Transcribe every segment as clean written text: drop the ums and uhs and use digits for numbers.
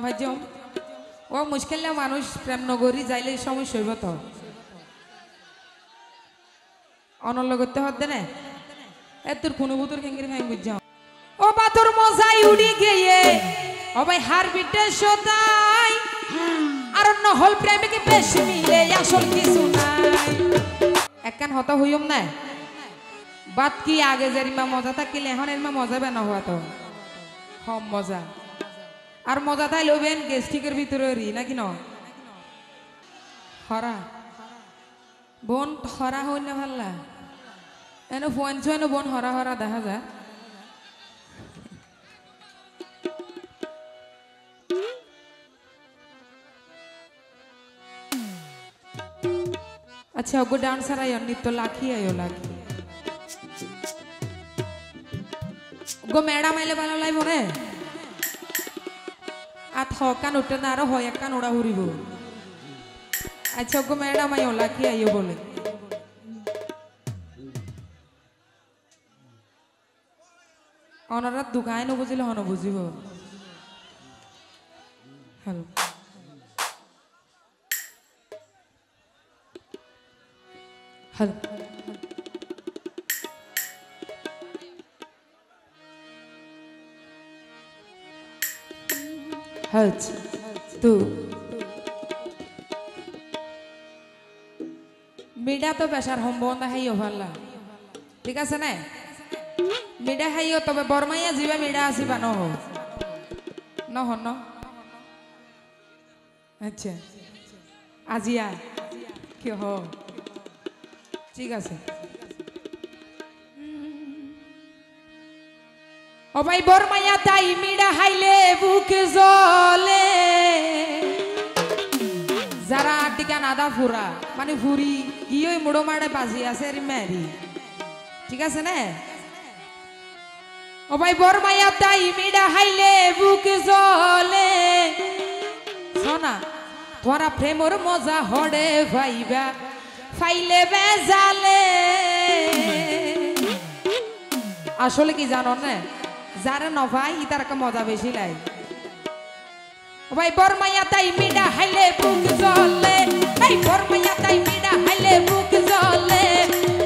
ভাইজম ও মুশকিল না মানুষ প্রেম নগরী যাইলে সমস্যা হইব তো অনল করতে হতে না তোর কোনো বুতর খেঙ্গিরি ভাই বুঝাও ও বাতর মজাই উড়ি গিয়ে ও ভাই হার বিটে সদাই আর নহল প্রেমিক বেশি মিলে আসল কিছু নাই একখান হতা হইম না বাত কি আগে যেরিমা মজা থাকিলে এখন এরমা মজা বেনা হওয়া তো হম মজা আর মজা তাই লবেন গেস্টিকের ভিতরে রি নাকি ন হরা বোন হরা হই না ভাল্লা এনে ফোন ছয় বোন হরা হরা দেখা যায় अच्छा गो डांसर आयो नृत्य लाखी आयो लाखी गो मैडम आइले भालो लाइब रे आ थकान उठे ना आरो হয় একখান ওড়া উড়িব আচ্ছা গো ম্যাডাম আইও লাখি আইও বলে অনরা দুগায় ন বুঝিলে হন বুঝিব হ্যালো হ্যালো হ্যাচ তু মিডা তো বেশার সম্বন্ধ হাইও ভাল্লা ঠিক আছে না মিডা হাইও তবে বরমাইয়া যাবা মিডা আসিবা নহ ন আচ্ছা আজিয়া কি হ ঠিক আছে ও ভাই বরমাইয়া তাই মিডা হাইলে বুক জ্বলে যারা টিকা নাদা ফুরা মানে ফুরি গিয়ে মুড়ো মারে বাজি আছে রে মেরি ঠিক আছে না ও ভাই বরমাইয়া তাই মিডা হাইলে বুক জ্বলে সোনা তোরা প্রেমর মজা হড়ে ভাইবা ফাইলে বেজালে আসলে কি জানো না যারা নভাই তার একটা মজা বেশি লাই ও ভাই বরমাইয়া তাই মিডা হাইলে বুক জ্বলে এই বরমাইয়া তাই মিডা হাইলে বুক জ্বলে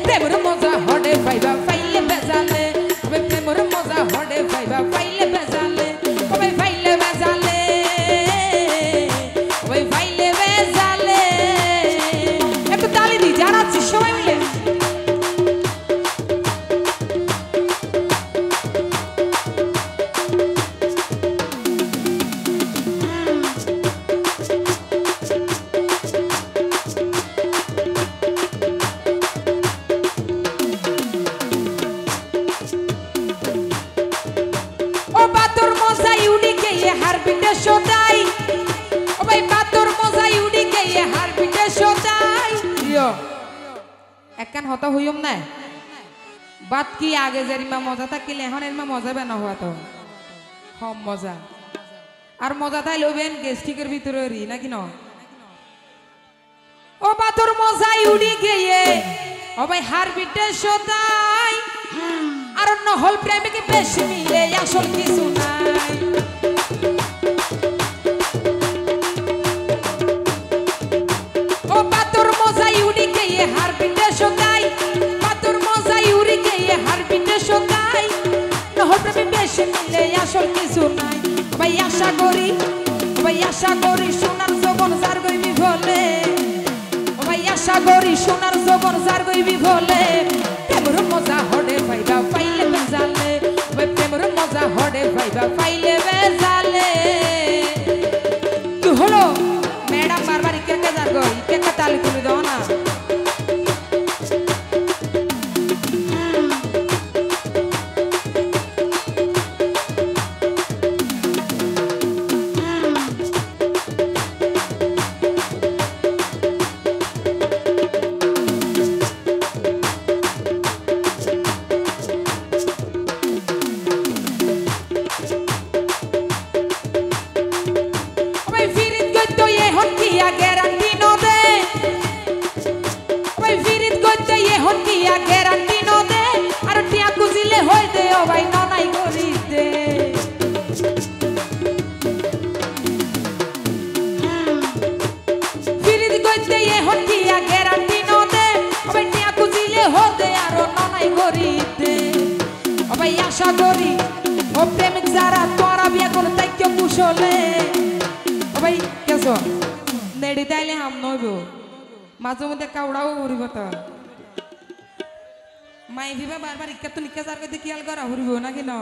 প্রেমর মজা হড়ে ভাইবা ফাইলে বেজালে ও ভাই প্রেমর মজা হড়ে ভাইবা ফাইলে বেজালে ও ভাই ফাইলে বেজালে ও ভাই ফাইলে বেজালে একটু তালি দি জানাচ্ছি সবাই মিলে একখান হতা হইম না বাত কি আগে যেরিমা মজা থাকিলে এখন এরমা মজা বেনা হওয়া তো হম মজা আর মজা তাই লবেন গেস্টিকের ভিতরে রি নাকি ন ও বাতর মজাই উড়ি গিয়ে ও ভাই হার বিটে সদাই আর নহল প্রেমিক বেশি মিলে আসল কিছু নাই ও বাতর মজাই উড়ি গিয়ে হার বিটে সদাই বাতর মজাই উড়ি গিয়ে হার বিটে সদাই নহল প্রেমিক বেশি মিলে আসল কিছু নাই ভাই আশা করি সোনার জবন যার গইবি ভোলে ও ভাই আশা করি সোনার জবন যার গইবি ভোলে প্রেমর মজা হড়ে ভাইবা ফাইলে বেজালে ভাই প্রেমর মজা হড়ে ভাইবা ফাইলে বেজালে কি হলো ম্যাডাম বারবার কে যার গই কে তালি তুলে দাও না হইতে ভাই আশা করি ও প্রেমিক যারা তোরা বিয়ে করে তাইক্য কুশলে ভাই কেস নেড়ি তাইলে হাম নইব মাঝে মধ্যে কাউড়াও উড়িব তো মাই ভিবা বারবার ইক্কা তো নিকা যার কইতে কিয়াল করা উড়িব নাকি ন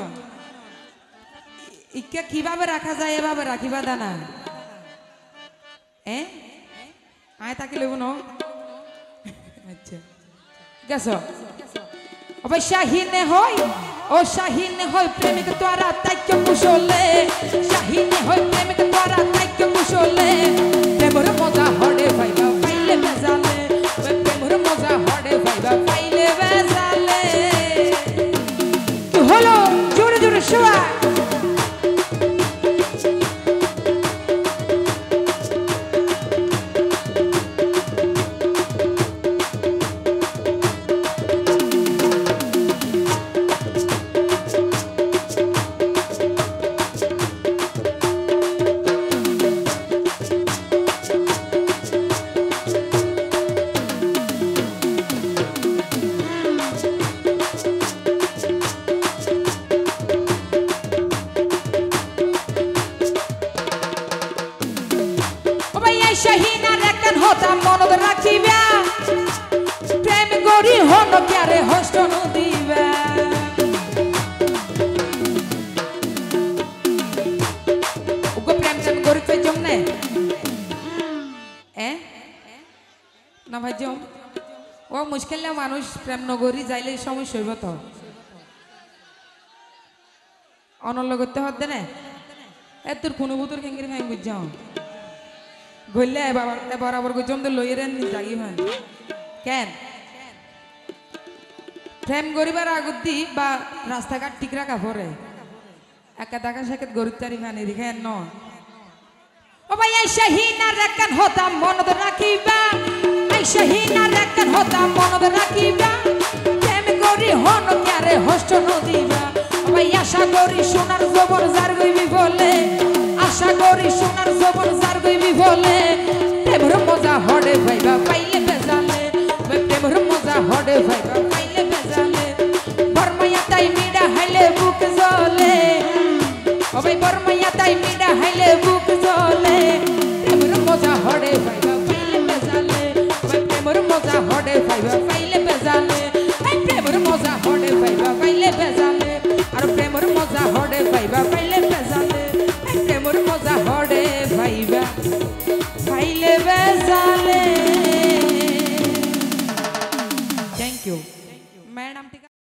ইক্কা কিভাবে রাখা যায় এভাবে রাখিবা দানা আয় তাকে লেব ন আচ্ছা গেছ অবৈ শাহিনে হয় ও শাহিনে হয় প্রেমিক তোরা তাইক্য কুশলে শাহিনে হয় প্রেমিক তোরা তাইক্য কুশলে প্রেমর মজা হড়ে ভাইবা পাইলে বেজালে প্রেমর মজা হড়ে ভাইবা পাইলে বেজালে হলো জোরে জোরে শোয়া শাহিনা রেখান হতাম মনত রাখিবা প্রেম গরি হন ক্যারে হস্ত নদিবা উগো প্রেম প্রেম গরি কই জমনে না ভাই জম ও মুশকিল না মানুষ প্রেম নগরী যাইলে সমস্যা হইব তো অনল করতে হতে না তোর কোনো বুতর খেঙ্গিরি ভাই বুঝাও গইলে এবার আবার জমতে লইয়ের জাগি হয় কেন প্রেম গরিবার আগতি বা রাস্তাঘাট ঠিক রাখা পরে একা দেখা সাক্ষাৎ গরিব তারি মানে দেখেন ন ও ভাই এই শাহিনা রেখান হতাম মনত রাখিবা এই শাহিনা রেখান হতাম মনত রাখিবা প্রেম গরি হন ক্যারে হস্ত নদিবা ও ভাই আশা করি সোনার জবর যার গইবি বলে আশা করি সোনার জবর যার গইবি বলে প্রেমর মজা হড়ে ভাইবা পাইলে বেজালে প্রেমর মজা হড়ে ভাইবা পাইলে বেজালে বরমাইয়া তাই মিডা হাইলে বুক জ্বলে ও ভাই বরমাইয়া তাই মিডা হাইলে বুক জ্বলে প্রেমর মজা হড়ে ভাইবা পাইলে বেজালে প্রেমর মজা হড়ে ভাইবা পাইলে বেজালে প্রেমর মজা হড়ে ভাইবা পাইলে বেজালে আর প্রেমর মজা হড়ে ভাইবা পাইলে বেজালে প্রেমর মজা হড়ে ভাইবা পাইলে বেজালে। Thank you.